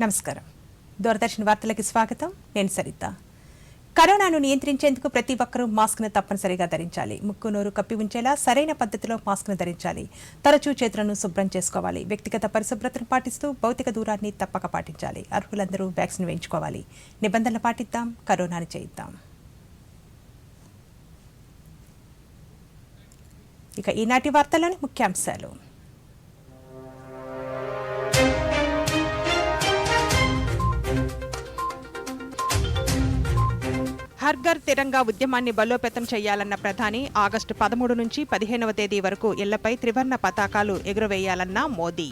నమస్కారం. దూరదర్శన్ వార్తలకు స్వాగతం. నేను సరిత. కరోనాను నియంత్రించేందుకు ప్రతి ఒక్కరూ మాస్క్ను తప్పనిసరిగా ధరించాలి. ముక్కు నోరు కప్పి ఉంచేలా సరైన పద్ధతిలో మాస్క్ను ధరించాలి. తరచూ చేతులను శుభ్రం చేసుకోవాలి. వ్యక్తిగత పరిశుభ్రతను పాటిస్తూ భౌతిక దూరాన్ని తప్పక పాటించాలి. అర్హులందరూ వ్యాక్సిన్ వేయించుకోవాలి. నిబంధనలు పాటిద్దాం, కరోనాను జయిద్దాం. ఇక ఈనాటి వార్తల్లోని ముఖ్యాంశాలు. హర్ఘర్ తిరంగా ఉద్యమాన్ని బలోపేతం చేయాలన్న ప్రధాని, ఆగస్టు 13 నుంచి 15వ తేదీ వరకు ఇళ్లపై త్రివర్ణ పతాకాలు ఎగురవేయాలన్న మోదీ.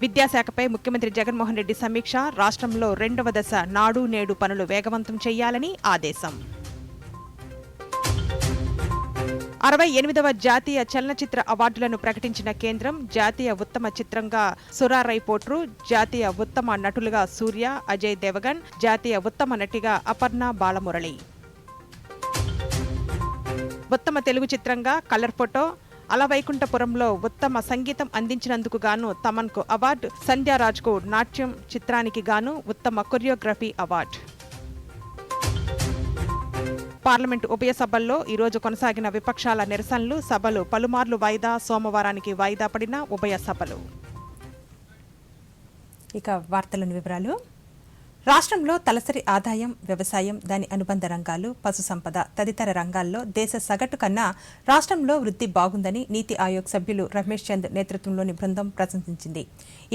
విద్యాశాఖపై ముఖ్యమంత్రి జగన్మోహన్ రెడ్డి సమీక్ష, రాష్ట్రంలో 2వ దశ నాడు నేడు పనులు వేగవంతం చేయాలని ఆదేశం. 68వ జాతీయ చలనచిత్ర అవార్డులను ప్రకటించిన కేంద్రం, జాతీయ ఉత్తమ చిత్రంగా సురారై పోట్రు, జాతీయ ఉత్తమ నటులుగా సూర్య, అజయ్ దేవగన్, జాతీయ ఉత్తమ నటిగా అపర్ణ బాలమురళి. ఉత్తమ తెలుగు చిత్రంగా కలర్ ఫోటో, అలవైకుంఠపురంలో ఉత్తమ సంగీతం అందించినందుకు గాను తమన్కు అవార్డు, సంధ్యారాజ్కు నాట్యం చిత్రానికి గాను ఉత్తమ కొరియోగ్రఫీ అవార్డు. పార్లమెంటు ఉభయ సభల్లో ఈరోజు కొనసాగిన విపక్షాల నిరసనలు, సభలు పలుమార్లు వాయిదా, సోమవారానికి వాయిదా పడిన ఉభయ సభలు. ఇక వార్తలోని వివరాలు. రాష్ట్రంలో తలసరి ఆదాయం, వ్యవసాయం, దాని అనుబంధ రంగాలు, పశుసంపద తదితర రంగాల్లో దేశ సగటు కన్నా రాష్ట్రంలో వృద్ధి బాగుందని నీతి ఆయోగ్ సభ్యులు రమేష్ చంద్ నేతృత్వంలోని బృందం ప్రశంసించింది.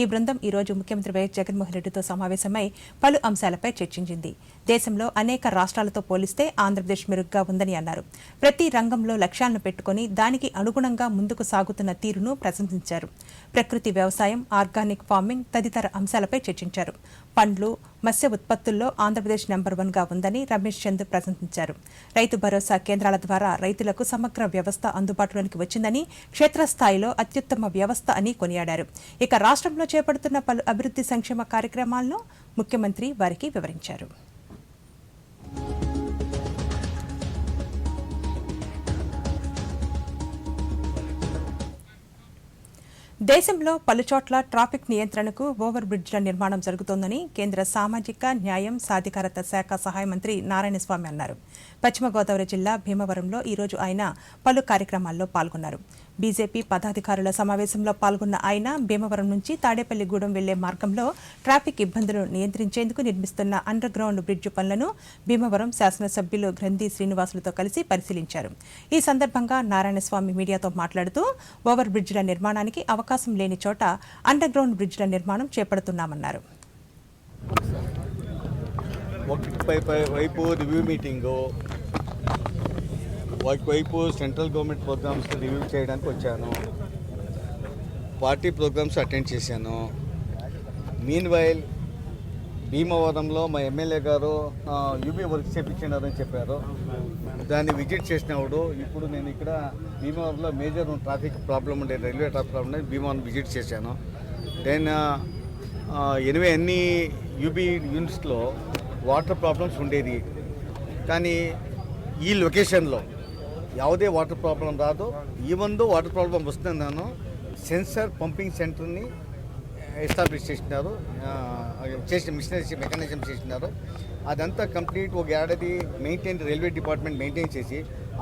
ఈ బృందం ఈరోజు ముఖ్యమంత్రి వైఎస్ జగన్మోహన్ రెడ్డితో సమావేశమై పలు అంశాలపై చర్చించింది. దేశంలో అనేక రాష్ట్రాలతో పోలిస్తే ఆంధ్రప్రదేశ్ మెరుగ్గా ఉందని అన్నారు. ప్రతి రంగంలో లక్ష్యాలను పెట్టుకుని దానికి అనుగుణంగా ముందుకు సాగుతున్న తీరును ప్రశంసించారు. ప్రకృతి వ్యవసాయం, ఆర్గానిక్ ఫార్మింగ్ తదితర అంశాలపై చర్చించారు. పండ్లు, మత్స్య ఉత్పత్తుల్లో ఆంధ్రప్రదేశ్ నెంబర్ 1గా ఉందని రమేష్ చంద్ ప్రశంసించారు. రైతు భరోసా కేంద్రాల ద్వారా రైతులకు సమగ్ర వ్యవస్థ అందుబాటులోకి వచ్చిందని, క్షేత్రస్థాయిలో అత్యుత్తమ వ్యవస్థ అని కొనియాడారు. ఇక రాష్ట్రంలో చేపడుతున్న పలు అభివృద్ధి సంక్షేమ కార్యక్రమాలను ముఖ్యమంత్రి వారికి వివరించారు. దేశంలో పలుచోట్ల ట్రాఫిక్ నియంత్రణకు ఓవర్ బ్రిడ్జ్ల నిర్మాణం జరుగుతోందని కేంద్ర సామాజిక న్యాయం, సాధికారత శాఖ సహాయ మంత్రి నారాయణస్వామి అన్నారు. పశ్చిమ గోదావరి జిల్లా భీమవరంలో ఈరోజు ఆయన పలు కార్యక్రమాల్లో పాల్గొన్నారు. బీజేపీ పదాధికారుల సమావేశంలో పాల్గొన్న ఆయన భీమవరం నుంచి తాడేపల్లిగూడెం వెళ్లే మార్గంలో ట్రాఫిక్ ఇబ్బందులను నియంత్రించేందుకు నిర్మిస్తున్న అండర్ గ్రౌండ్ బ్రిడ్జ్ పనులను భీమవరం శాసనసభ్యులు గ్రంథి శ్రీనివాసులతో కలిసి పరిశీలించారు. ఈ సందర్భంగా నారాయణస్వామి మీడియాతో మాట్లాడుతూ ఓవర్ బ్రిడ్జ్ల నిర్మాణానికి అవకాశం లేని చోట అండర్ గ్రౌండ్ బ్రిడ్జ్ల నిర్మాణం చేపడుతున్నామన్నారు. ఒకవైపు సెంట్రల్ గవర్నమెంట్ ప్రోగ్రామ్స్ రివ్యూ చేయడానికి వచ్చాను, పార్టీ ప్రోగ్రామ్స్ అటెండ్ చేశాను. మీన్ వైల్ భీమవరంలో మా ఎమ్మెల్యే గారు యూబీ వర్క్ చేయించినారని చెప్పారు. దాన్ని విజిట్ చేసినప్పుడు ఇప్పుడు నేను ఇక్కడ భీమవరంలో మేజర్ ట్రాఫిక్ ప్రాబ్లం ఉండే, రైల్వే ట్రాఫిక్ ప్రాబ్లం ఉండే భీమవరం విజిట్ చేశాను. దెన్ అన్ని యూబీ యూనిట్స్లో వాటర్ ప్రాబ్లమ్స్ ఉండేది, కానీ ఈ లొకేషన్లో ಯಾವುದೇ వాటర్ ప్రాబ్లం రాదు. ఈవెన్ దో వాటర్ ప్రాబ్లం వస్తుందన్నాను, సెన్సార్ పంపింగ్ సెంటర్ని ఎస్టాబ్లిష్ చేసినారు, మెకానిజం చేసినారు. అదంతా కంప్లీట్ ఒక ఏడాది రైల్వే డిపార్ట్మెంట్ మెయింటైన్ చేసి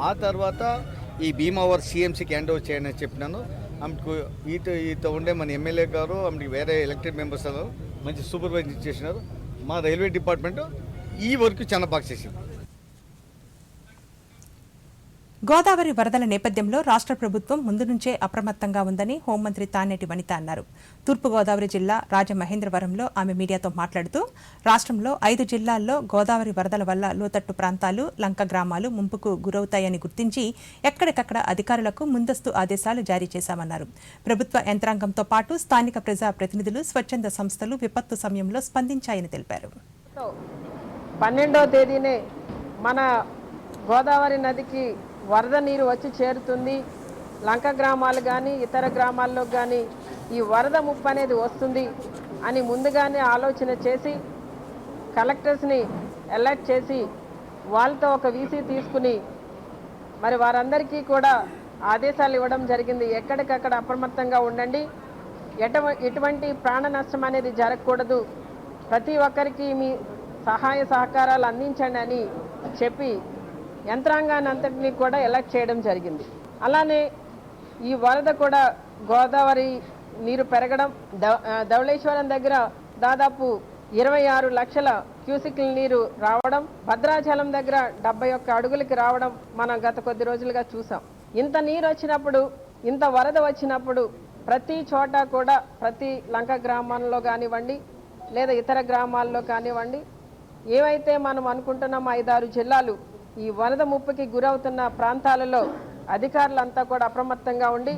ఆ తర్వాత ఈ భీమావర్ సిఎంసీకి హ్యాండ్ ఓవర్ చేయని చెప్పినాను. ఆమెకు ఈతో ఉండే మన ఎమ్మెల్యే గారు ఆమెకి వేరే ఎలక్టెడ్ మెంబర్స్ మంచి సూపర్వైజర్ చేసినారు. మా రైల్వే డిపార్ట్మెంట్ ఈ వర్క్ చాలా బాగా చేసింది. గోదావరి వరదల నేపథ్యంలో రాష్ట్ర ప్రభుత్వం ముందు నుంచే అప్రమత్తంగా ఉందని హోంమంత్రి తానేటి వనిత అన్నారు. తూర్పుగోదావరి జిల్లా రాజమహేంద్రవరంలో ఆమె మీడియాతో మాట్లాడుతూ రాష్ట్రంలో 5 జిల్లాల్లో గోదావరి వరదల వల్ల లోతట్టు ప్రాంతాలు, లంక గ్రామాలు ముంపుకు గురవుతాయని గుర్తించి ఎక్కడికక్కడ అధికారులకు ముందస్తు ఆదేశాలు జారీ చేశామన్నారు. ప్రభుత్వ యంత్రాంగంతో పాటు స్థానిక ప్రజా ప్రతినిధులు, స్వచ్ఛంద సంస్థలు విపత్తు సమయంలో స్పందించాయని తెలిపారు. 12వ తేదీనే మన గోదావరి నదికి వరద నీరు వచ్చి చేరుతుంది. లంక గ్రామాలు కానీ ఇతర గ్రామాల్లో కానీ ఈ వరద ముప్పు అనేది వస్తుంది అని ముందుగానే ఆలోచన చేసి కలెక్టర్స్ని అలర్ట్ చేసి వాళ్ళతో ఒక వీసీ తీసుకుని మరి వారందరికీ కూడా ఆదేశాలు ఇవ్వడం జరిగింది. ఎక్కడికక్కడ అప్రమత్తంగా ఉండండి, ఎటువంటి ప్రాణ నష్టం అనేది జరగకూడదు, ప్రతి ఒక్కరికి మీ సహాయ సహకారాలు అందించండి అని చెప్పి యంత్రాంగాన్ని అంతటినీ కూడా ఎలక్ట్ చేయడం జరిగింది. అలానే ఈ వరద కూడా గోదావరి నీరు పెరగడం, ధవళేశ్వరం దగ్గర దాదాపు 26 లక్షల క్యూసిక్ల నీరు రావడం, భద్రాచలం దగ్గర 71 అడుగులకి రావడం మనం గత కొద్ది రోజులుగా చూసాం. ఇంత నీరు వచ్చినప్పుడు, ఇంత వరద వచ్చినప్పుడు ప్రతి చోట కూడా, ప్రతి లంక గ్రామంలో కానివ్వండి లేదా ఇతర గ్రామాల్లో కానివ్వండి, ఏవైతే మనం అనుకుంటున్నాం 5-6 జిల్లాలు ఈ వరద ముప్పుకి గురవుతున్న ప్రాంతాలలో అధికారులంతా కూడా అప్రమత్తంగా ఉండి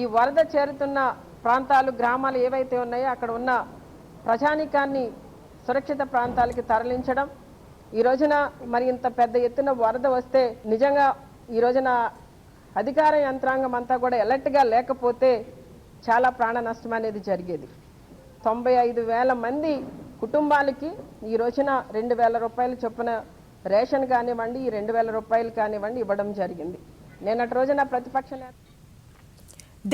ఈ వరద చేరుతున్న ప్రాంతాలు, గ్రామాలు ఏవైతే ఉన్నాయో అక్కడ ఉన్న ప్రజానికాన్ని సురక్షిత ప్రాంతాలకి తరలించడం. ఈ రోజున మరి ఇంత పెద్ద ఎత్తున వరద వస్తే నిజంగా ఈ రోజున అధికార యంత్రాంగం అంతా కూడా అలర్ట్గా లేకపోతే చాలా ప్రాణ నష్టం అనేది జరిగేది. 95,000 మంది కుటుంబాలకి ఈ రోజున 2,000 రూపాయల చొప్పున రేషన్ కానివ్వండి, ఈ 2,000 రూపాయలు కానివ్వండి ఇవ్వడం జరిగింది. నిన్నటి రోజున ప్రతిపక్ష నేత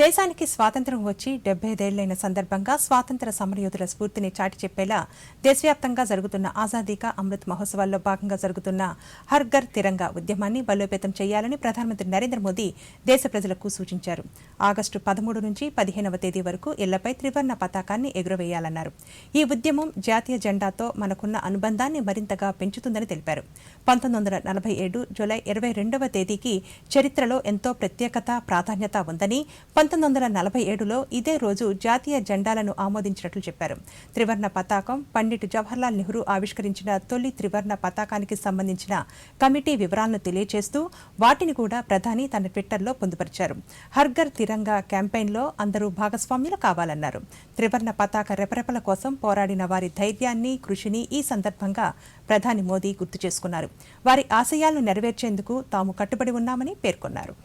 దేశానికి స్వాతంత్ర్యం వచ్చి 75 ఏళ్లైన సందర్భంగా స్వాతంత్ర సమరయోధుల స్ఫూర్తిని చాటి చెప్పేలా దేశవ్యాప్తంగా జరుగుతున్న ఆజాదీ కా అమృత్ మహోత్సవాల్లో భాగంగా జరుగుతున్న హర్ ఘర్ తిరంగా ఉద్యమాన్ని బలోపేతం చేయాలని ప్రధానమంత్రి నరేంద్ర మోదీ దేశ ప్రజలకు సూచించారు. ఆగస్టు 13 నుంచి 15వ తేదీ వరకు ఇళ్లపై త్రివర్ణ పతాకాన్ని ఎగురవేయాలన్నారు. ఈ ఉద్యమం జాతీయ జెండాతో మనకున్న అనుబంధాన్ని మరింతగా పెంచుతుందని తెలిపారు. 1947 జూలై 22వ తేదీకి చరిత్రలో ఎంతో ప్రత్యేకత, ప్రాధాన్యత ఉందని, 1947లో ఇదే రోజు జాతీయ జెండాలను ఆమోదించినట్లు చెప్పారు. త్రివర్ణ పతాకం పండిట్ జవహర్లాల్ నెహ్రూ ఆవిష్కరించిన తొలి త్రివర్ణ పతాకానికి సంబంధించిన కమిటీ వివరాలను తెలియజేస్తూ వాటిని కూడా ప్రధాని తన ట్విట్టర్లో పొందుపరిచారు. హర్ ఘర్ తిరంగా క్యాంపెయిన్లో అందరూ భాగస్వామ్యులు కావాలన్నారు. త్రివర్ణ పతాక రెపరెపల కోసం పోరాడిన వారి ధైర్యాన్ని, కృషిని ఈ సందర్భంగా ప్రధాని మోదీ గుర్తు చేసుకున్నారు. వారి ఆశయాలను నెరవేర్చేందుకు తాము కట్టుబడి ఉన్నామని పేర్కొన్నారు.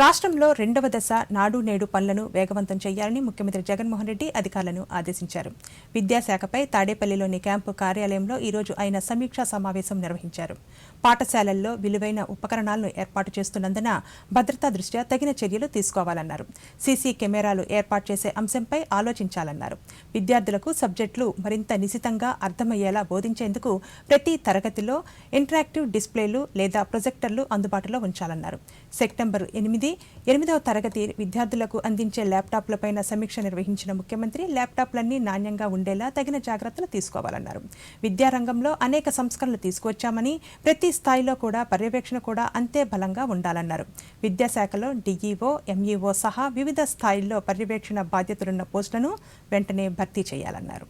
రాష్ట్రంలో 2వ దశ నాడు నేడు పనులను వేగవంతం చేయాలని ముఖ్యమంత్రి జగన్మోహన్ రెడ్డి అధికారులను ఆదేశించారు. విద్యాశాఖపై తాడేపల్లిలోని క్యాంపు కార్యాలయంలో ఈరోజు ఆయన సమీక్షా సమావేశం నిర్వహించారు. పాఠశాలల్లో విలువైన ఉపకరణాలను ఏర్పాటు చేస్తున్నందున భద్రతా దృష్ట్యా తగిన చర్యలు తీసుకోవాలన్నారు. సీసీ కెమెరాలు ఏర్పాటు చేసే అంశంపై ఆలోచించాలన్నారు. విద్యార్థులకు సబ్జెక్టులు మరింత నిశితంగా అర్థమయ్యేలా బోధించేందుకు ప్రతి తరగతిలో ఇంటరాక్టివ్ డిస్ప్లేలు లేదా ప్రొజెక్టర్లు అందుబాటులో ఉంచాలన్నారు. సెప్టెంబర్ 8వ తరగతి విద్యార్థులకు అందించే ల్యాప్టాప్లపైన సమీక్ష నిర్వహించిన ముఖ్యమంత్రి ల్యాప్టాప్లన్నీ నాణ్యంగా ఉండేలా తగిన జాగ్రత్తలు తీసుకోవాలన్నారు. విద్యారంగంలో అనేక సంస్కరణలు తీసుకువచ్చామని, ప్రతి స్థాయిలో కూడా పర్యవేక్షణ కూడా అంతే బలంగా ఉండాలన్నారు. విద్యాశాఖలో డీఈఓ, ఎంఈఓ సహా వివిధ స్థాయిల్లో పర్యవేక్షణ బాధ్యతలున్న పోస్టులను వెంటనే భర్తీ చేయాలన్నారు.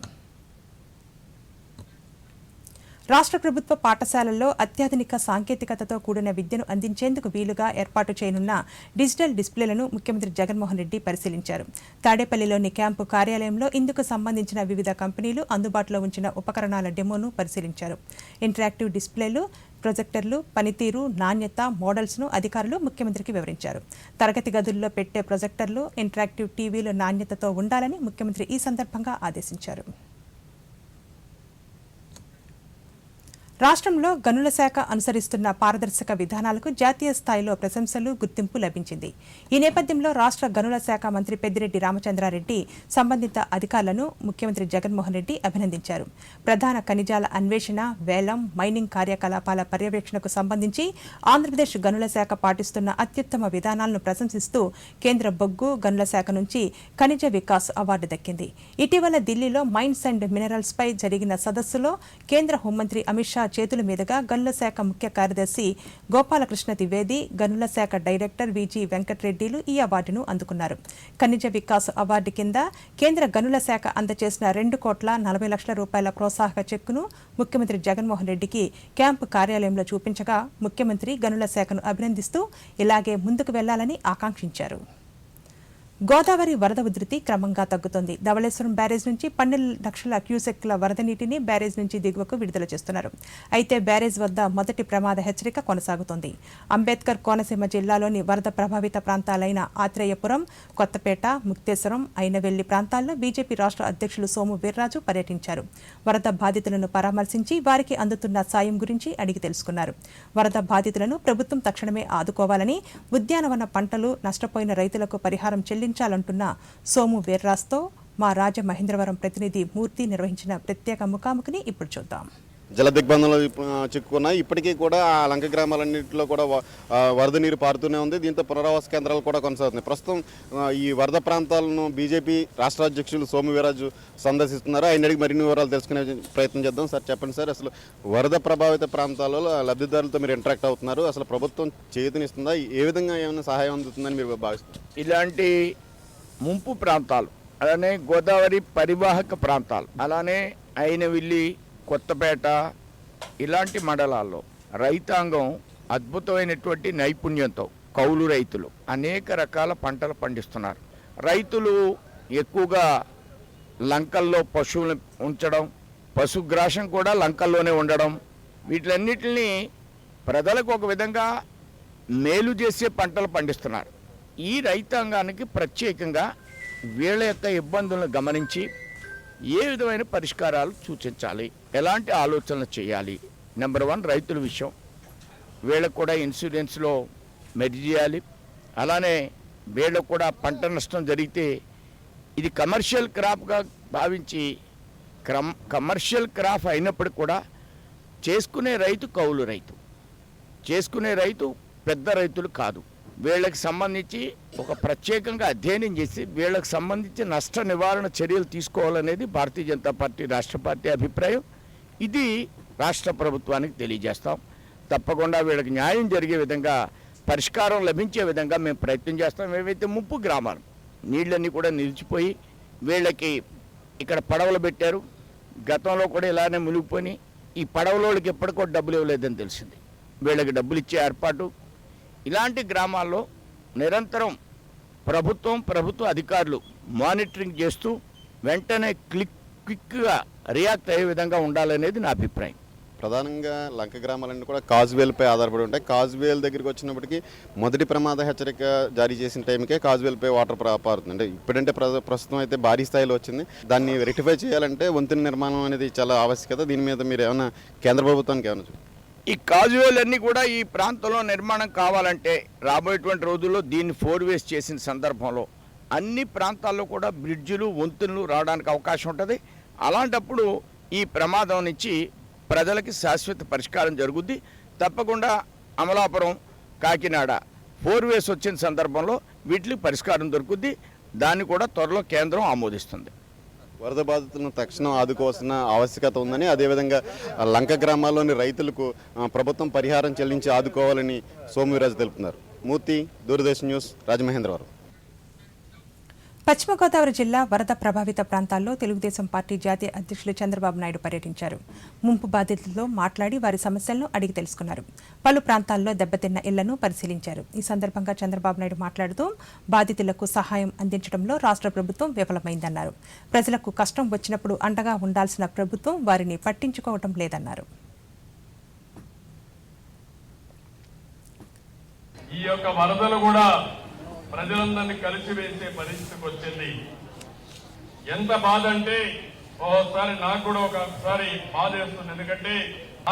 రాష్ట్ర ప్రభుత్వ పాఠశాలల్లో అత్యాధునిక సాంకేతికతతో కూడిన విద్యను అందించేందుకు వీలుగా ఏర్పాటు చేయనున్న డిజిటల్ డిస్ప్లేలను ముఖ్యమంత్రి జగన్మోహన్ రెడ్డి పరిశీలించారు. తాడేపల్లిలోని క్యాంపు కార్యాలయంలో ఇందుకు సంబంధించిన వివిధ కంపెనీలు అందుబాటులో ఉంచిన ఉపకరణాల డెమోను పరిశీలించారు. ఇంటరాక్టివ్ డిస్ప్లేలు, ప్రొజెక్టర్లు పనితీరు, నాణ్యత, మోడల్స్ను అధికారులు ముఖ్యమంత్రికి వివరించారు. తరగతి గదుల్లో పెట్టే ప్రొజెక్టర్లు, ఇంటరాక్టివ్ టీవీలు నాణ్యతతో ఉండాలని ముఖ్యమంత్రి ఈ సందర్భంగా ఆదేశించారు. రాష్ట్రంలో గనుల శాఖ అనుసరిస్తున్న పారదర్శక విధానాలకు జాతీయ స్థాయిలో ప్రశంసలు, గుర్తింపు లభించింది. ఈ నేపథ్యంలో రాష్ట్ర గనుల శాఖ మంత్రి పెద్దిరెడ్డి రామచంద్రారెడ్డి సంబంధిత అధికారులను ముఖ్యమంత్రి జగన్మోహన్ రెడ్డి అభినందించారు. ప్రధాన ఖనిజాల అన్వేషణ, వేలం, మైనింగ్ కార్యకలాపాల పర్యవేక్షణకు సంబంధించి ఆంధ్రప్రదేశ్ గనుల శాఖ పాటిస్తున్న అత్యుత్తమ విధానాలను ప్రశంసిస్తూ కేంద్ర బొగ్గు, గనుల శాఖ నుంచి ఖనిజ వికాస్ అవార్డు దక్కింది. ఇటీవల ఢిల్లీలో మైన్స్ అండ్ మినరల్స్ పై జరిగిన సదస్సులో కేంద్ర హోంమంత్రి అమిత్ షా చేతుల మీదుగా గనుల శాఖ ముఖ్య కార్యదర్శి గోపాలకృష్ణ ద్వివేది, గనుల శాఖ డైరెక్టర్ విజి వెంకటరెడ్డిలు ఈ అవార్డును అందుకున్నారు. ఖనిజ వికాస్ అవార్డు కింద కేంద్ర గనుల శాఖ అందజేసిన 2,40,00,000 రూపాయల ప్రోత్సాహక చెక్కును ముఖ్యమంత్రి జగన్మోహన్ రెడ్డికి క్యాంపు కార్యాలయంలో చూపించగా ముఖ్యమంత్రి గనుల శాఖను అభినందిస్తూ ఇలాగే ముందుకు వెళ్లాలని ఆకాంక్షించారు. గోదావరి వరద ఉధృతి క్రమంగా తగ్గుతోంది. ధవళేశ్వరం బ్యారేజ్ నుంచి 12 లక్షల క్యూసెక్ల వరద నీటిని బ్యారేజ్ నుంచి దిగువకు విడుదల చేస్తున్నారు. అయితే బ్యారేజ్ వద్ద మొదటి ప్రమాద హెచ్చరిక కొనసాగుతోంది. అంబేద్కర్ కోనసీమ జిల్లాలోని వరద ప్రభావిత ప్రాంతాలైన ఆత్రేయపురం, కొత్తపేట, ముక్తేశ్వరం, అయినవెల్లి ప్రాంతాల్లో బీజేపీ రాష్ట్ర అధ్యక్షులు సోము వీర్రాజు పర్యటించారు. వరద బాధితులను పరామర్శించి వారికి అందుతున్న సాయం గురించి అడిగి తెలుసుకున్నారు. వరద బాధితులను ప్రభుత్వం తక్షణమే ఆదుకోవాలని, ఉద్యానవన పంటలు నష్టపోయిన రైతులకు పరిహారం చెల్లించాలని అందించాలంటున్న సోము వీర్రాజ్తో మా రాజమహేంద్రవరం ప్రతినిధి మూర్తి నిర్వహించిన ప్రత్యేక ముఖాముఖిని ఇప్పుడు చూద్దాం. జల దిగ్బంధంలో చిక్కుకున్నాయి. ఇప్పటికీ కూడా ఆ లంక గ్రామాలన్నింటిలో కూడా వరద నీరు పారుతూనే ఉంది. దీంతో పునరావాస కేంద్రాలు కూడా కొనసాగుతున్నాయి. ప్రస్తుతం ఈ వరద ప్రాంతాలను బీజేపీ రాష్ట్ర అధ్యక్షులు సోము వీర్రాజు సందర్శిస్తున్నారు. ఆయన అడిగి మరిన్ని వివరాలు తెలుసుకునే ప్రయత్నం చేద్దాం. సార్ చెప్పండి సార్, అసలు వరద ప్రభావిత ప్రాంతాలలో లబ్ధిదారులతో మీరు ఇంటరాక్ట్ అవుతున్నారు. అసలు ప్రభుత్వం చేతినిస్తుందా? ఏ విధంగా ఏమైనా సహాయం అందుతుందని మీరు భావిస్తారు? ఇలాంటి ముంపు ప్రాంతాలు, అలానే గోదావరి పరివాహక ప్రాంతాలు, అలానే అయినవిల్లి, కొత్తపేట ఇలాంటి మండలాల్లో రైతాంగం అద్భుతమైనటువంటి నైపుణ్యంతో కౌలు రైతులు అనేక రకాల పంటలు పండిస్తున్నారు. రైతులు ఎక్కువగా లంకల్లో పశువులు ఉంచడం, పశుగ్రాసం కూడా లంకల్లోనే ఉండడం, వీటిలన్నిటిని ప్రజలకు ఒక విధంగా మేలు చేసే పంటలు పండిస్తున్నారు. ఈ రైతాంగానికి ప్రత్యేకంగా వీళ్ళ యొక్క ఇబ్బందులను గమనించి ఏ విధమైన పరిష్కారాలు సూచించాలి, ఎలాంటి ఆలోచనలు చేయాలి. నెంబర్ 1 రైతుల విషయం, వీళ్ళకు కూడా ఇన్సూరెన్స్లో మెర్జ్ చేయాలి. అలానే వీళ్ళకు కూడా పంట నష్టం జరిగితే ఇది కమర్షియల్ క్రాప్గా భావించి కమర్షియల్ క్రాప్ అయినప్పటికి కూడా చేసుకునే రైతు కౌలు రైతు, చేసుకునే రైతు పెద్ద రైతులు కాదు. వీళ్ళకి సంబంధించి ఒక ప్రత్యేకంగా అధ్యయనం చేసి వీళ్ళకి సంబంధించి నష్ట నివారణ చర్యలు తీసుకోవాలనేది భారతీయ జనతా పార్టీ రాష్ట్ర పార్టీ అభిప్రాయం. ఇది రాష్ట్ర ప్రభుత్వానికి తెలియజేస్తాం. తప్పకుండా వీళ్ళకి న్యాయం జరిగే విధంగా, పరిష్కారం లభించే విధంగా మేము ప్రయత్నం చేస్తాం. ఏవైతే ముంపు గ్రామాలు నీళ్ళన్నీ కూడా నిలిచిపోయి వీళ్ళకి ఇక్కడ పడవలు పెట్టారు, గతంలో కూడా ఇలానే మునిగిపోయి ఈ పడవలోళ్ళకి ఎప్పటికో డబ్బులు ఇవ్వలేదని తెలిసింది. వీళ్ళకి డబ్బులు ఇచ్చే ఏర్పాటు ఇలాంటి గ్రామాల్లో నిరంతరం ప్రభుత్వ అధికారులు మానిటరింగ్ చేస్తూ వెంటనే క్విక్గా రియాక్ట్ అయ్యే విధంగా ఉండాలనేది నా అభిప్రాయం. ప్రధానంగా లంక గ్రామాలన్నీ కూడా కాజ్వేల్పై ఆధారపడి ఉంటాయి. కాజ్వేల్ దగ్గరికి వచ్చినప్పటికీ మొదటి ప్రమాద హెచ్చరిక జారీ చేసిన టైంకే కాజ్వేల్పై వాటర్ పారుతుంది. అంటే ఇప్పుడంటే ప్రస్తుతం అయితే భారీ స్థాయిలో వచ్చింది. దాన్ని రెక్టిఫై చేయాలంటే వంతెన నిర్మాణం అనేది చాలా ఆవశ్యకత. దీని మీద మీరు ఏమైనా కేంద్ర ప్రభుత్వానికి ఏమైనా ఈ కాజువేలన్నీ కూడా ఈ ప్రాంతంలో నిర్మాణం కావాలంటే రాబోయేటువంటి రోజుల్లో దీన్ని 4 వేస్ చేసిన సందర్భంలో అన్ని ప్రాంతాల్లో కూడా బ్రిడ్జిలు, వంతెనలు రావడానికి అవకాశం ఉంటుంది. అలాంటప్పుడు ఈ ప్రమాదం నుంచి ప్రజలకి శాశ్వత పరిష్కారం జరుగుద్ది. తప్పకుండా అమలాపురం, కాకినాడ 4 వేస్ వచ్చిన సందర్భంలో వీటికి పరిష్కారం దొరుకుద్ది. దాన్ని కూడా త్వరలో కేంద్రం ఆమోదిస్తుంది. వరద బాధితులను తక్షణం ఆదుకోవాల్సిన ఆవశ్యకత ఉందని, అదేవిధంగా లంక గ్రామాల్లోని రైతులకు ప్రభుత్వం పరిహారం చెల్లించి ఆదుకోవాలని సోము వీర్రాజు తెలుపుతున్నారు. మూర్తి, దూరదర్శన్ న్యూస్, రాజమహేంద్రవరం. పశ్చిమ గోదావరి జిల్లా వరద ప్రభావిత ప్రాంతాల్లో తెలుగుదేశం పార్టీ జాతీయ అధ్యక్షులు చంద్రబాబు నాయుడు పర్యటించారు. ముంపు బాధితులతో మాట్లాడి వారి సమస్యలను అడిగి తెలుసుకున్నారు. పలు ప్రాంతాల్లో దెబ్బతిన్న ఇళ్లను పరిశీలించారు. ఈ సందర్భంగా చంద్రబాబు నాయుడు మాట్లాడుతూ బాధితులకు సహాయం అందించడంలో రాష్ట్ర ప్రభుత్వం విఫలమైందన్నారు. ప్రజలకు కష్టం వచ్చినప్పుడు అండగా ఉండాల్సిన ప్రభుత్వం వారిని పట్టించుకోవడం లేదన్నారు. ఈ యొక్క వరదలు కూడా ప్రజలందరినీ కలిసివేసే పరిస్థితికి వచ్చింది. ఎంత బాధ అంటే ఓసారి నాకు కూడా ఒకసారి బాధ వేస్తుంది. ఎందుకంటే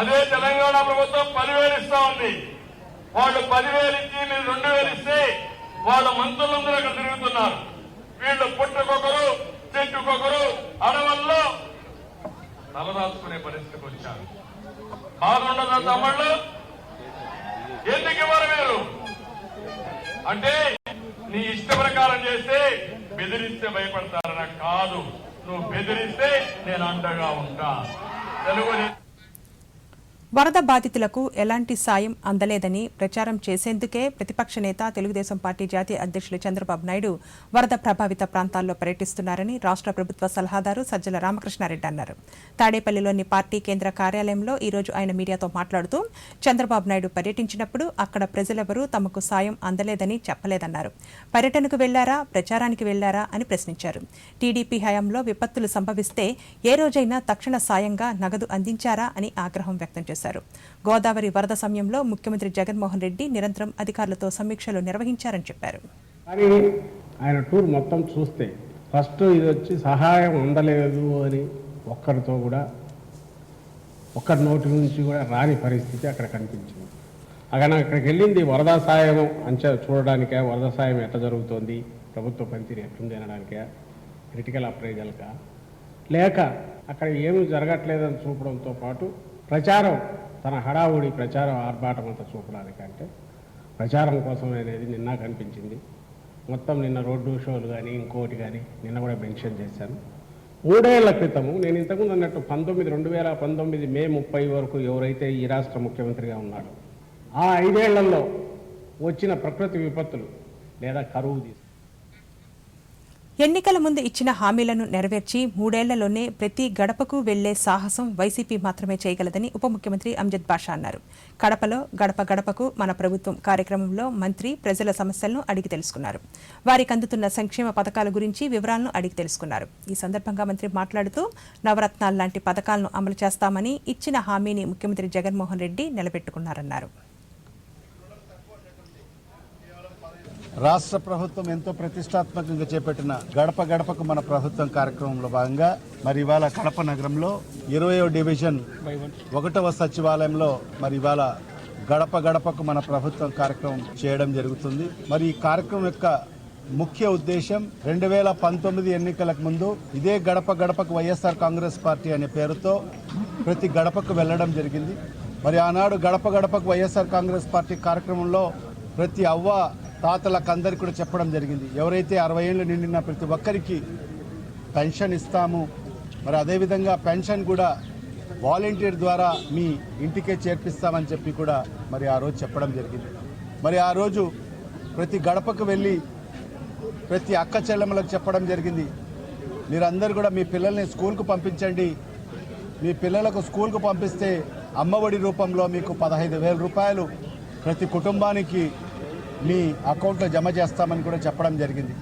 అదే తెలంగాణ ప్రభుత్వం 10,000 ఇస్తా ఉంది. వాళ్ళు 10,000 ఇచ్చి మీరు 2,000 ఇస్తే వాళ్ళ మంత్రులందరూ అక్కడ తిరుగుతున్నారు. వీళ్ళు పుట్టకొకరు, చెట్టుకొకరు అడవుల్లో తలదాచుకునే పరిస్థితికి వచ్చారు. బాగుండదా తమ్ముళ్ళు? ఎందుకు ఇవ్వరు మీరు? అంటే నీ ఇష్ట ప్రకారం చేస్తే బెదిరిస్తే భయపడతారనా? కాదు, నువ్వు బెదిరిస్తే నేను అండగా ఉంటా. తెలుగు వరద బాధితులకు ఎలాంటి సాయం అందలేదని ప్రచారం చేసేందుకే ప్రతిపక్ష నేత తెలుగుదేశం పార్టీ జాతీయ అధ్యక్షులు చంద్రబాబు నాయుడు వరద ప్రభావిత ప్రాంతాల్లో పర్యటిస్తున్నారని రాష్ట్ర ప్రభుత్వ సలహాదారు సజ్జల రామకృష్ణారెడ్డి అన్నారు. తాడేపల్లిలోని పార్టీ కేంద్ర కార్యాలయంలో ఈ రోజు ఆయన మీడియాతో మాట్లాడుతూ చంద్రబాబు నాయుడు పర్యటించినప్పుడు అక్కడ ప్రజలెవరూ తమకు సాయం అందలేదని చెప్పలేదన్నారు. పర్యటనకు వెళ్లారా, ప్రచారానికి వెళ్లారా అని ప్రశ్నించారు. టీడీపీ హయాంలో విపత్తులు సంభవిస్తే ఏ రోజైనా తక్షణ సాయంగా నగదు అందించారా అని ఆగ్రహం వ్యక్తం చేశారు. గోదావరి వరద సమయంలో ముఖ్యమంత్రి జగన్మోహన్ రెడ్డి నిరంతరం అధికారులతో సమీక్షలు నిర్వహించారని చెప్పారు. కానీ ఆయన టూర్ మొత్తం చూస్తే ఫస్ట్ ఇది వచ్చి సహాయం అందలేదు అని ఒక్కరితో కూడా ఒక్కరి నోటి నుంచి కూడా రాని పరిస్థితి అక్కడ కనిపించింది. అక్కడికి వెళ్ళింది వరద సాయం చూడడానికే, వరద సాయం ఎట్లా జరుగుతోంది, ప్రభుత్వ పనితీరు ఎట్లుంది అనడానికా, క్రిటికల్ అప్రైజల్కా, లేక అక్కడ ఏమీ జరగట్లేదని చూపడంతో పాటు ప్రచారం, తన హడావుడి ప్రచారం ఆర్భాటం అంతా చూపడానికంటే ప్రచారం కోసం అనేది నిన్న కనిపించింది. మొత్తం నిన్న రోడ్డు షోలు కానీ ఇంకోటి కానీ నిన్న కూడా మెన్షన్ చేశాను. 3 ఏళ్ల క్రితము నేను ఇంతకుముందు అన్నట్టు 2019 మే 30 వరకు ఎవరైతే ఈ రాష్ట్ర ముఖ్యమంత్రిగా ఉన్నాడో ఆ 5 ఏళ్లలో వచ్చిన ప్రకృతి విపత్తులు లేదా కరువు ఎన్నికల ముందు ఇచ్చిన హామీలను నెరవేర్చి 3 ఏళ్లలోనే ప్రతి గడపకు వెళ్లే సాహసం వైసీపీ మాత్రమే చేయగలదని ఉప ముఖ్యమంత్రి అంజద్ బాషా అన్నారు. కడపలో గడప గడపకు మన ప్రభుత్వం కార్యక్రమంలో మంత్రి ప్రజల సమస్యలను అడిగి తెలుసుకున్నారు. వారికి అందుతున్న సంక్షేమ పథకాల గురించి వివరాలను అడిగి తెలుసుకున్నారు. ఈ సందర్భంగా మంత్రి మాట్లాడుతూ నవరత్నాలు లాంటి పథకాలను అమలు చేస్తామని ఇచ్చిన హామీని ముఖ్యమంత్రి జగన్మోహన్ రెడ్డి నిలబెట్టుకున్నారన్నారు. రాష్ట్ర ప్రభుత్వం ఎంతో ప్రతిష్టాత్మకంగా చేపట్టిన గడప గడపకు మన ప్రభుత్వం కార్యక్రమంలో భాగంగా మరి ఇవాళ కడప నగరంలో 20వ డివిజన్ 1వ సచివాలయంలో మరి ఇవాళ గడప గడపకు మన ప్రభుత్వం కార్యక్రమం చేయడం జరుగుతుంది. మరి ఈ కార్యక్రమం యొక్క ముఖ్య ఉద్దేశం 2019 ఎన్నికలకు ముందు ఇదే గడప గడపకు వైఎస్ఆర్ కాంగ్రెస్ పార్టీ అనే పేరుతో ప్రతి గడపకు వెళ్ళడం జరిగింది. మరి ఆనాడు గడప గడపకు వైఎస్ఆర్ కాంగ్రెస్ పార్టీ కార్యక్రమంలో ప్రతి అవ్వ తాతలకు అందరికీ కూడా చెప్పడం జరిగింది, ఎవరైతే 60 ఏళ్ళు నిండిన ప్రతి ఒక్కరికి పెన్షన్ ఇస్తాము, మరి అదేవిధంగా పెన్షన్ కూడా వాలంటీర్ ద్వారా మీ ఇంటికే చేర్పిస్తామని చెప్పి కూడా మరి ఆ రోజు చెప్పడం జరిగింది. మరి ఆ రోజు ప్రతి గడపకు వెళ్ళి ప్రతి అక్క చెల్లెమ్మలకు చెప్పడం జరిగింది, మీరందరూ కూడా మీ పిల్లల్ని స్కూల్కు పంపించండి, మీ పిల్లలకు స్కూల్కు పంపిస్తే అమ్మఒడి రూపంలో మీకు 15,000 రూపాయలు ప్రతి కుటుంబానికి మీ అకౌంట్లో జమ చేస్తామని కూడా చెప్పడం జరిగింది.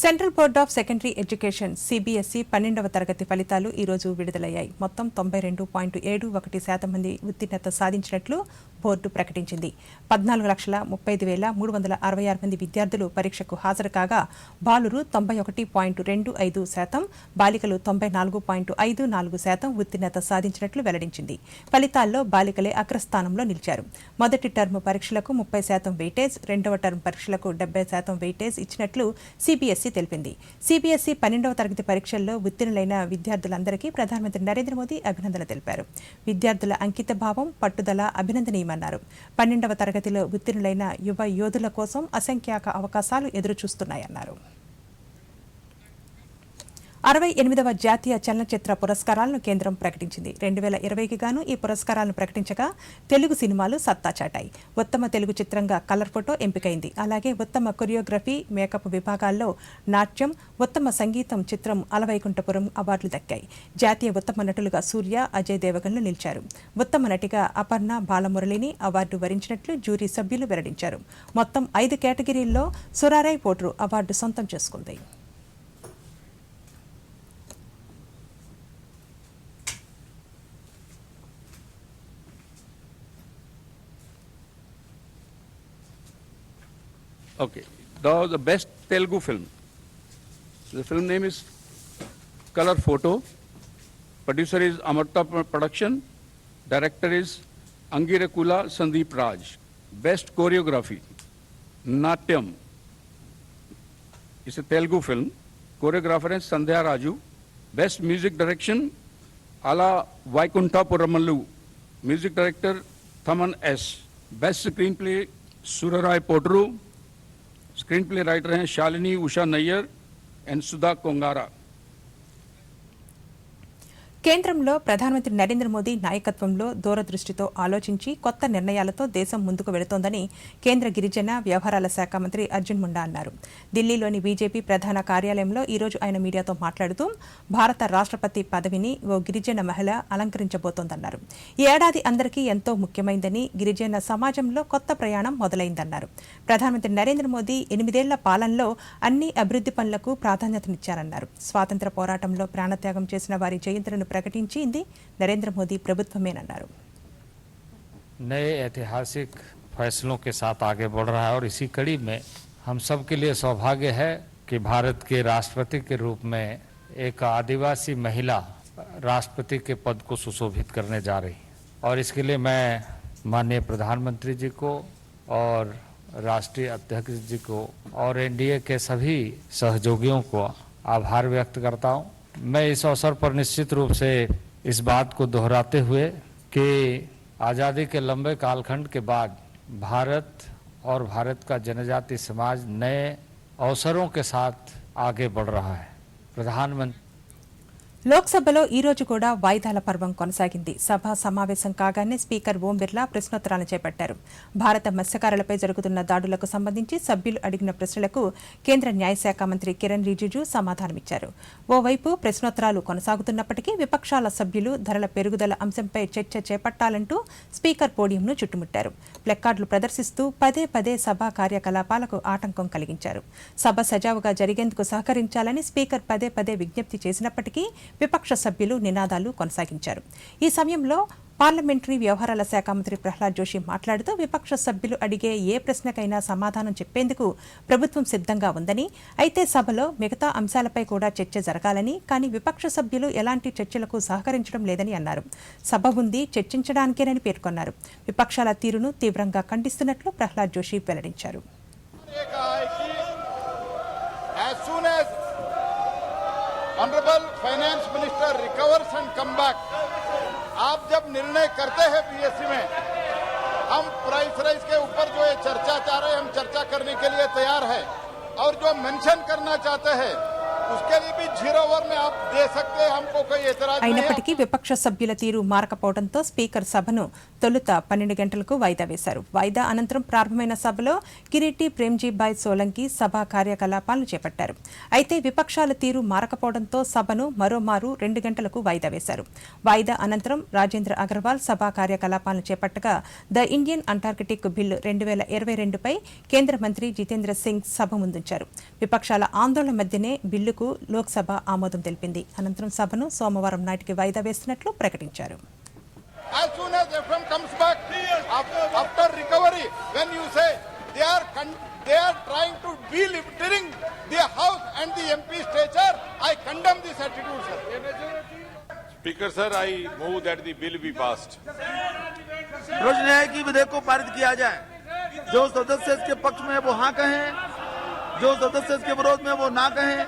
Central board of secondary education CBSE 12వ తరగతి ఫలితాలు ఈ రోజు విడుదలయ్యాయి. మొత్తం 92.71% మంది ఉత్తీర్ణత సాధించినట్లు బోర్డు ప్రకటించింది. 14,35,366 మంది విద్యార్థులు పరీక్షకు హాజరు కాగా బాలురు 91.25%, బాలికలు 94.54% ఉత్తీర్ణత సాధించినట్లు వెల్లడించింది. ఫలితాల్లో బాలికలే అగ్రస్థానంలో నిలిచారు. మొదటి టర్మ్ పరీక్షలకు 30% వెయిటేజ్, రెండవ టర్మ్ పరీక్షలకు 70% వెయిటేజ్ ఇచ్చినట్లు సిబిఎస్ఈ తెలిపింది. సిబిఎస్ఈ 12వ తరగతి పరీక్షల్లో ఉత్తీర్ణులైన విద్యార్థులందరికీ ప్రధానమంత్రి నరేంద్ర మోదీ అభినందనలు తెలిపారు. విద్యార్థుల అంకిత భావం, పట్టుదల అభినందనీయమన్నారు. 12వ తరగతిలో ఉత్తీర్ణులైన యువ యోధుల కోసం అసంఖ్యాక అవకాశాలు ఎదురుచూస్తున్నాయన్నారు. 68వ జాతీయ చలనచిత్ర పురస్కారాలను కేంద్రం ప్రకటించింది. 2020కి గాను ఈ పురస్కారాలను ప్రకటించగా తెలుగు సినిమాలు సత్తా చాటాయి. ఉత్తమ తెలుగు చిత్రంగా కలర్ ఫోటో ఎంపికైంది. అలాగే ఉత్తమ కొరియోగ్రఫీ, మేకప్ విభాగాల్లో నాట్యం, ఉత్తమ సంగీతం చిత్రం అలవైకుంఠపురం అవార్డులు దక్కాయి. జాతీయ ఉత్తమ నటులుగా సూర్య, అజయ్ దేవగన్లు నిలిచారు. ఉత్తమ నటిగా అపర్ణ బాలమురళిని అవార్డు వరించినట్లు జ్యూరీ సభ్యులు వెల్లడించారు. మొత్తం 5 కేటగిరీల్లో సురారాయ్ పోట్రు అవార్డు సొంతం చేసుకుంది. Okay, the best Telugu film. The film name is Color Photo. Producer is Amarta Production. Director is Angirakula Sandeep Raj. Best choreography, Natyam. It's a Telugu film. Choreographer is Sandhya Raju. Best music direction, Ala Vaikunthapurammallu. Music director Thaman S. Best screenplay, Surarai Potru. Screen play writer हैं Shalini Usha Nayyar and सुधा कोंगारा. కేంద్రంలో ప్రధానమంత్రి నరేంద్ర మోదీ నాయకత్వంలో దూరదృష్టితో ఆలోచించి కొత్త నిర్ణయాలతో దేశం ముందుకు వెళుతోందని కేంద్ర గిరిజన వ్యవహారాల శాఖ మంత్రి అర్జున్ ముండా అన్నారు. ఢిల్లీలోని బీజేపీ ప్రధాన కార్యాలయంలో ఈరోజు ఆయన మీడియాతో మాట్లాడుతూ భారత రాష్ట్రపతి పదవిని ఓ గిరిజన మహిళ అలంకరించబోతోందన్నారు. ఈ ఏడాది అందరికీ ఎంతో ముఖ్యమైందని, గిరిజన సమాజంలో కొత్త ప్రయాణం మొదలైందన్నారు. ప్రధానమంత్రి నరేంద్ర మోదీ 8 ఏళ్ల పాలనలో అన్ని అభివృద్ధి పనులకు ప్రాధాన్యతనిచ్చారన్నారు. స్వాతంత్ర్య పోరాటంలో ప్రాణత్యాగం చేసిన వారి జయంతులను ప్రకటించింది నరేంద్ర మోదీ ప్రభుత్వమేనన్నారు. नए ऐतिहासिक फैसलों के साथ आगे बढ़ रहा है और इसी कड़ी में हम सब के लिए सौभाग्य है कि भारत के राष्ट्रपति के रूप में एक आदिवासी महिला राष्ट्रपति के पद को सुशोभित करने जा रही है और इसके लिए मैं माननीय प्रधानमंत्री जी को और राष्ट्रीय अध्यक्ष जी को और एनडीए के सभी सहयोगियों को आभार व्यक्त करता हूं। मैं इस अवसर पर निश्चित रूप से इस बात को दोहराते हुए कि आज़ादी के लंबे कालखंड के बाद भारत और भारत का जनजाति समाज नए अवसरों के साथ आगे बढ़ रहा है। प्रधानमंत्री లోక్సభలో ఈ రోజు కూడా వాయిదాల పర్వం కొనసాగింది. సభ సమావేశం కాగానే స్పీకర్ ఓం బిర్లా ప్రశ్నోత్తరాలు చేపట్టారు. భారత మత్స్యకారులపై జరుగుతున్న దాడులకు సంబంధించి సభ్యులు అడిగిన ప్రశ్నలకు కేంద్ర న్యాయశాఖ మంత్రి కిరణ్ రిజిజు సమాధానమిచ్చారు. ఓవైపు ప్రశ్నోత్తరాలు కొనసాగుతున్నప్పటికీ విపక్షాల సభ్యులు ధరల పెరుగుదల అంశంపై చర్చ చేపట్టాలంటూ స్పీకర్ పోడియంను చుట్టుముట్టారు. ప్లెక్కార్డులు ప్రదర్శిస్తూ పదే పదే సభా కార్యకలాపాలకు ఆటంకం కలిగించారు. సభ సజావుగా జరిగేందుకు సహకరించాలని స్పీకర్ పదే పదే విజ్ఞప్తి చేసినప్పటికీ విపక్ష సభ్యులు నినాదాలు కొనసాగించారు. ఈ సమయంలో పార్లమెంటరీ వ్యవహారాల శాఖ మంత్రి ప్రహ్లాద్ జోషి మాట్లాడుతూ విపక్ష సభ్యులు అడిగే ఏ ప్రశ్నకైనా సమాధానం చెప్పేందుకు ప్రభుత్వం సిద్ధంగా ఉందని, అయితే సభలో మిగతా అంశాలపై కూడా చర్చ జరగాలని, కానీ విపక్ష సభ్యులు ఎలాంటి చర్చలకు సహకరించడం లేదని అన్నారు. సభ ఉంది చర్చించడానికేనని పేర్కొన్నారు. విపక్షాల తీరును తీవ్రంగా ఖండిస్తున్నట్లు ప్రహ్లాద్ జోషి వెల్లడించారు. Honourable finance minister recovers and come back, आप जब निर्णय करते हैं पीएससी में, हम प्राइस राइज के ऊपर जो ये चर्चा चाह रहे हैं, हम चर्चा करने के लिए तैयार है, और जो मेंशन करना चाहते हैं उसके लिए भी 0 ओवर में आप दे सकते हैं, हमको कोई एतराज नहीं है. అయినప్పటికీ విపక్ష సభ్యుల తీరు మారకపోవడంతో స్పీకర్ సభను తొలుత 12 గంటలకు వాయిదా వేశారు. వాయిదా అనంతరం ప్రారంభమైన సభలో కిరీటి ప్రేమ్జీభాయ్ సోలంకి సభా కార్యకలాపాలను చేపట్టారు. అయితే విపక్షాల తీరు మారకపోవడంతో సభను మరోమారు 2 గంటలకు వాయిదా వేశారు. వాయిదా అనంతరం రాజేంద్ర అగర్వాల్ సభా కార్యకలాపాలను చేపట్టగా ద ఇండియన్ అంటార్కిటిక్ బిల్లు 2022పై కేంద్ర మంత్రి జితేంద్ర సింగ్ సభ ముందుంచారు. విపక్షాల ఆందోళన మధ్యనే బిల్లుకు లోక్సభ ఆమోదం తెలిపింది. అనంతరం సభను సోమవారం నాటికి వాయిదా వేస్తున్నట్లు ప్రకటించారు. As soon as FM comes back after recovery, when you say they are trying to be lifting the House and the MP stature, I condemn this attitude, sir. Speaker sir, I move that the bill be passed. रोज न्याय की विधेयक को पारित किया जाए. जो सदस्य इसके पक्ष में वो हाँ कहें, जो सदस्य इसके विरोध में वो ना कहें.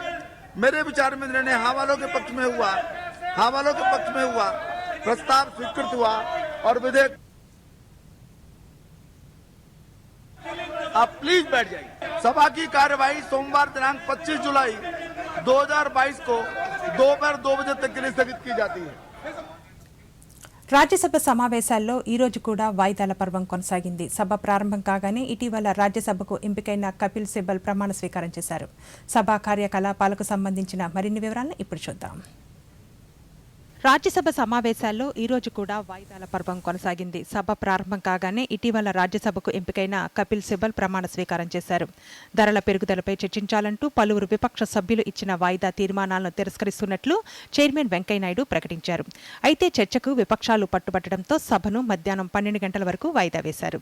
मेरे विचार में निर्णय हाँ वालों के पक्ष में हुआ, हाँ वालों के पक्ष में हुआ, प्रस्ताव स्वीकृत हुआ और विधेयक. आप प्लीज बैठ जाइए. सभा की कार्यवाही सोमवार दिनांक 25 जुलाई 2022 को दोपहर 2 बजे तक के लिए स्थगित की जाती है. రాజ్యసభ సమావేశాల్లో ఈ రోజు కూడా వాయిదాల పర్వం కొనసాగింది. సభ ప్రారంభం కాగానే ఇటీవల రాజ్యసభకు ఎంపికైన కపిల్ సిబల్ ప్రమాణ స్వీకారం చేశారు. సభా కార్యకలాపాలకు సంబంధించిన మరిన్ని వివరాలను ఇప్పుడు చూద్దాం. రాజ్యసభ సమావేశాల్లో ఈ రోజు కూడా వాయిదాల పర్వం కొనసాగింది. సభ ప్రారంభం కాగానే ఇటీవల రాజ్యసభకు ఎంపికైన కపిల్ సిబల్ ప్రమాణ స్వీకారం చేశారు. ధరల పెరుగుదలపై చర్చించాలంటూ పలువురు విపక్ష సభ్యులు ఇచ్చిన వాయిదా తీర్మానాలను తిరస్కరిస్తున్నట్లు చైర్మన్ వెంకయ్యనాయుడు ప్రకటించారు. అయితే చర్చకు విపక్షాలు పట్టుబట్టడంతో సభను మధ్యాహ్నం 12 గంటల వరకు వాయిదా వేశారు.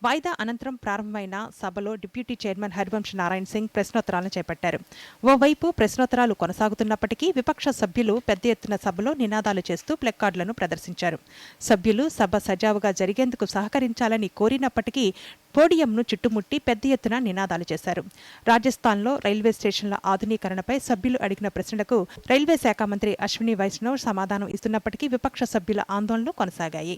వాయిదా అనంతరం ప్రారంభమైన సభలో డిప్యూటీ చైర్మన్ హరివంశ్ నారాయణ సింగ్ ప్రశ్నోత్తరాలను చేపట్టారు. ఓవైపు ప్రశ్నోత్తరాలు కొనసాగుతున్నప్పటికీ విపక్ష సభ్యులు పెద్ద ఎత్తున సభలో నినాదాలు చేస్తూ ప్లెక్కార్డులను ప్రదర్శించారు. సభ్యులు సభ సజావుగా జరిగేందుకు సహకరించాలని కోరినప్పటికీ పోడియంను చుట్టుముట్టి పెద్ద ఎత్తున నినాదాలు చేశారు. రాజస్థాన్లో రైల్వే స్టేషన్ల ఆధునీకరణపై సభ్యులు అడిగిన ప్రశ్నలకు రైల్వే శాఖ మంత్రి అశ్విని వైష్ణవ్ సమాధానం ఇస్తున్నప్పటికీ విపక్ష సభ్యుల ఆందోళనలు కొనసాగాయి.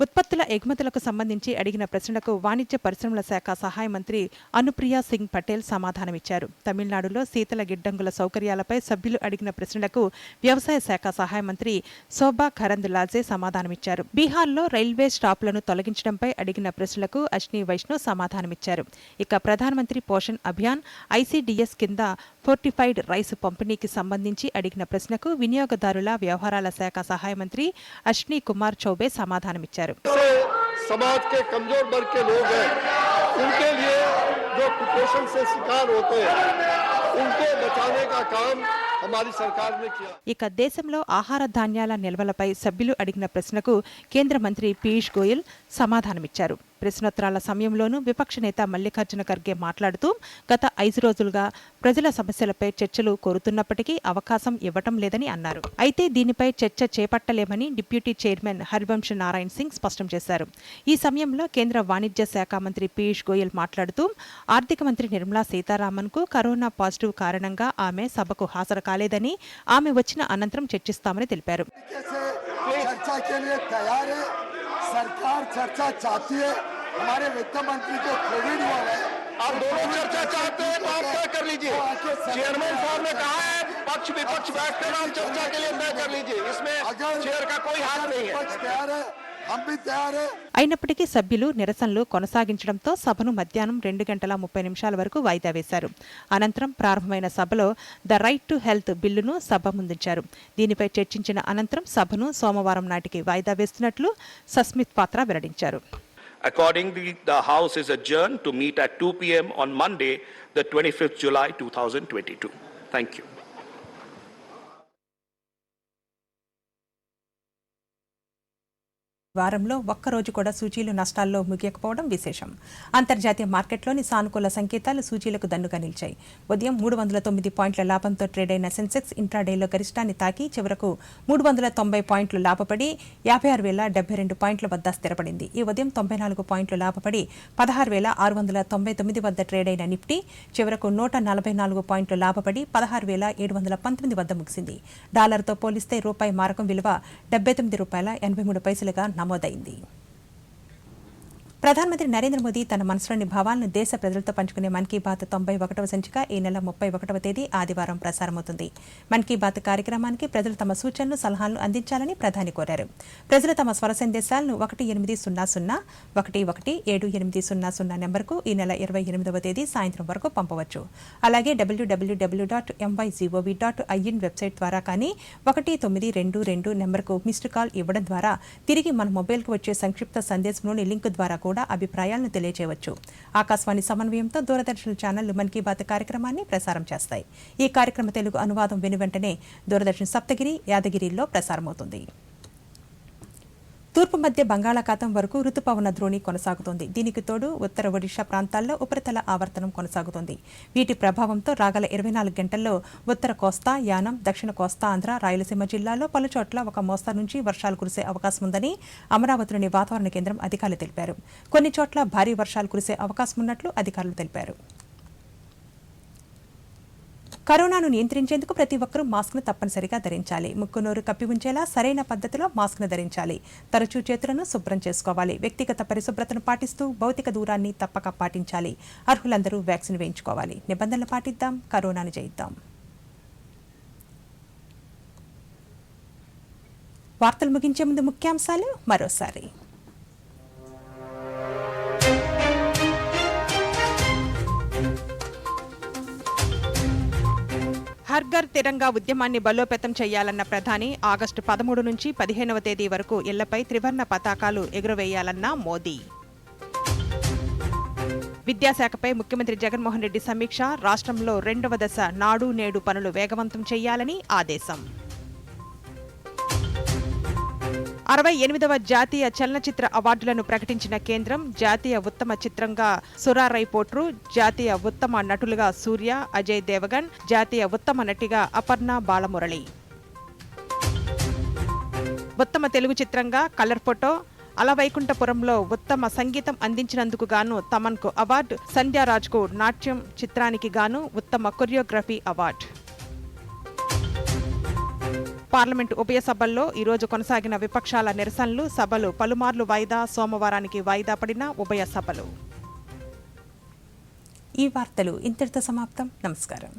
ఉత్పత్తుల ఎగుమతులకు సంబంధించి అడిగిన ప్రశ్నలకు వాణిజ్య పరిశ్రమల శాఖ సహాయ మంత్రి అనుప్రియా సింగ్ పటేల్ సమాధానమిచ్చారు. తమిళనాడులో శీతల గిడ్డంగుల సౌకర్యాలపై సభ్యులు అడిగిన ప్రశ్నలకు వ్యవసాయ శాఖ సహాయ మంత్రి శోభా కరంద్లాజే సమాధానమిచ్చారు. బీహార్లో రైల్వే స్టాప్లను తొలగించడంపై అడిగిన ప్రశ్నలకు అశ్విని వైష్ణవ్ సమాధానమిచ్చారు. ఇక ప్రధానమంత్రి పోషణ్ అభియాన్ ఐసీడీఎస్ కింద ఫోర్టిఫైడ్ రైస్ పంపిణీకి సంబంధించి అడిగిన ప్రశ్నకు వినియోగదారుల వ్యవహారాల శాఖ సహాయ మంత్రి అశ్విని కుమార్ చౌబే సమాధానమిచ్చారు. समाज के कमजोर वर्ग के लोग हैं, उनके लिए जो कुपोषण से शिकार होते हैं, उनको बचाने का काम हमारी सरकार ने किया. ఇక దేశంలో ఆహార ధాన్యాల నిల్వలపై సభ్యులు అడిగిన ప్రశ్నకు కేంద్ర మంత్రి పీయూష్ గోయల్ సమాధానమిచ్చారు. ప్రశ్నోత్తరాల సమయంలోనూ విపక్ష నేత మల్లికార్జున ఖర్గే మాట్లాడుతూ గత 5 రోజులుగా ప్రజల సమస్యలపై చర్చలు కోరుతున్నప్పటికీ అవకాశం ఇవ్వటం లేదని అన్నారు. అయితే దీనిపై చర్చ చేపట్టలేమని డిప్యూటీ చైర్మన్ హరివంశ్ నారాయణ్ సింగ్ స్పష్టం చేశారు. ఈ సమయంలో కేంద్ర వాణిజ్య శాఖ మంత్రి పీయూష్ గోయల్ మాట్లాడుతూ ఆర్థిక మంత్రి నిర్మలా సీతారామన్కు కరోనా పాజిటివ్ కారణంగా ఆమె సభకు హాజరు కాలేదని, ఆమె వచ్చిన అనంతరం చర్చిస్తామని తెలిపారు. चर्चा के लिए तैयार है, सरकार चर्चा चाहती है, हमारे वित्त मंत्री को कोविड हुआ है। आप दोनों चर्चा चाहते हैं तो आप तय कर लीजिए। चेयरमैन साहब ने कहा है पक्ष विपक्ष बैठकर आप चर्चा के लिए तय कर लीजिए, इसमें चेयर का कोई हाथ नहीं है। तैयार है, हम भी तैयार है। అయినప్పటికీ సభ్యులు నిరసనలు కొనసాగించడంతో సభను మధ్యాహ్నం 2:30 వరకు వాయిదా వేశారు. అనంతరం ప్రారంభమైన సభలో ద రైట్ టు హెల్త్ బిల్లును సభ ముందుంచారు. దీనిపై చర్చించిన అనంతరం సభను సోమవారం నాటికి వాయిదా వేస్తున్నట్లు సస్మిత్ పాత్ర వెల్లడించారు. Accordingly, the House is adjourned to meet at 2 p.m. on Monday, the 25th July 2022. Thank you. వారంలో ఒక్కరోజు కూడా సూచీలు నష్టాల్లో ముగియకపోవడం విశేషం. అంతర్జాతీయ మార్కెట్లోని సానుకూల సంకేతాలు సూచీలకు దన్నుగా నిలిచాయి. ఉదయం 309 పాయింట్ల లాభంతో ట్రేడ్ అయిన సెన్సెక్స్ ఇంట్రాడేలో గరిష్టాన్ని తాకి చివరకు 390 పాయింట్లు లాభపడి 56,072 పాయింట్ల వద్ద స్థిరపడింది. ఈ ఉదయం 94 పాయింట్లు లాభపడి 16,699 వద్ద ట్రేడ్ అయిన నిఫ్టీ చివరకు 144 పాయింట్లు లాభపడి 16,719 వద్ద ముగిసింది. డాలర్తో పోలిస్తే రూపాయి మారకం విలువ $79.83గా నమోదైంది. ప్రధానమంత్రి నరేంద్ర మోదీ తన మనసులోని భావాలను దేశ ప్రజలతో పంచుకునే మన్ కీ బాత్ 91వ సంచిక ఈ నెల 31వ తేదీ ఆదివారం ప్రసారమవుతుంది. మన్ కీ బాత్ కార్యక్రమానికి ప్రజలు తమ సూచనలు, సలహాలను అందించాలని ప్రధాని కోరారు. ప్రజలు తమ స్వర సందేశాలను 1800 నెంబర్కు ఈ నెల 28వ తేదీ సాయంత్రం వరకు పంపవచ్చు. అలాగే www.mygov.in వెబ్సైట్ ద్వారా కానీ 1922 నెంబర్కు మిస్డ్ కాల్ ఇవ్వడం ద్వారా తిరిగి మన మొబైల్కు వచ్చే సంక్షిప్త సందేశంలోని లింక్ ద్వారా కూడా అభిప్రాయాలను తెలియజేయవచ్చు. ఆకాశవాణి సమన్వయంతో దూరదర్శన్ ఛానళ్లు మన్ కీ బాత్ కార్యక్రమాన్ని ప్రసారం చేస్తాయి. ఈ కార్యక్రమ తెలుగు అనువాదం వెనువెంటనే దూరదర్శన్ సప్తగిరి, యాదగిరిలో ప్రసారమవుతుంది. తూర్పు మధ్య బంగాళాఖాతం వరకు రుతుపవన ద్రోణి కొనసాగుతోంది. దీనికి తోడు ఉత్తర ఒడిషా ప్రాంతాల్లో ఉపరితల ఆవర్తనం కొనసాగుతోంది. వీటి ప్రభావంతో రాగల 24 గంటల్లో ఉత్తర కోస్తా, యానం, దక్షిణ కోస్తా ఆంధ్ర, రాయలసీమ జిల్లాల్లో పలుచోట్ల ఒక మోస్తరు నుంచి వర్షాలు కురిసే అవకాశం ఉందని అమరావతిలోని వాతావరణ కేంద్రం అధికారులు తెలిపారు. కొన్ని చోట్ల భారీ వర్షాలు కురిసే అవకాశం ఉన్నట్లు అధికారులు తెలిపారు. కరోనాను నియంత్రించేందుకు ప్రతి ఒక్కరూ మాస్క్ను తప్పనిసరిగా ధరించాలి. ముక్కు, నోరు కప్పి ఉంచేలా సరైన పద్ధతిలో మాస్క్ను ధరించాలి. తరచూ చేతులను శుభ్రం చేసుకోవాలి. వ్యక్తిగత పరిశుభ్రతను పాటిస్తూ భౌతిక దూరాన్ని తప్పక పాటించాలి. అర్హులందరూ వ్యాక్సిన్ వేయించుకోవాలి. నిబంధనలు పాటిద్దాం, కరోనాను జయిద్దాం. వార్తలు ముగించే ముందు ముఖ్యాంశాలు మరోసారి. హర్ ఘర్ తిరంగా ఉద్యమాన్ని బలోపేతం చేయాలన్న ప్రధాని, ఆగస్టు 13 నుంచి 15వ తేదీ వరకు ఇళ్లపై త్రివర్ణ పతాకాలు ఎగురవేయాలన్న మోదీ. విద్యాశాఖపై ముఖ్యమంత్రి జగన్మోహన్ రెడ్డి సమీక్ష, రాష్ట్రంలో 2వ దశ నాడు నేడు పనులు వేగవంతం చేయాలని ఆదేశం. 68వ జాతీయ చలనచిత్ర అవార్డులను ప్రకటించిన కేంద్రం, జాతీయ ఉత్తమ చిత్రంగా సురారై పోట్రు, జాతీయ ఉత్తమ నటులుగా సూర్య, అజయ్ దేవగన్, జాతీయ ఉత్తమ నటిగా అపర్ణ బాలమురళి. ఉత్తమ తెలుగు చిత్రంగా కలర్ ఫోటో, అలవైకుంఠపురంలో ఉత్తమ సంగీతం అందించినందుకు గాను తమన్కు అవార్డు, సంధ్యారాజ్కు నాట్యం చిత్రానికి గాను ఉత్తమ కొరియోగ్రఫీ అవార్డు. పార్లమెంటు ఉభయ సభల్లో ఈరోజు కొనసాగిన విపక్షాల నిరసనలు, సభలు పలుమార్లు వాయిదా, సోమవారానికి వాయిదా పడిన ఉభయ సభలు. ఈ వార్తలు ఇంతటితో సమాప్తం. నమస్కారం.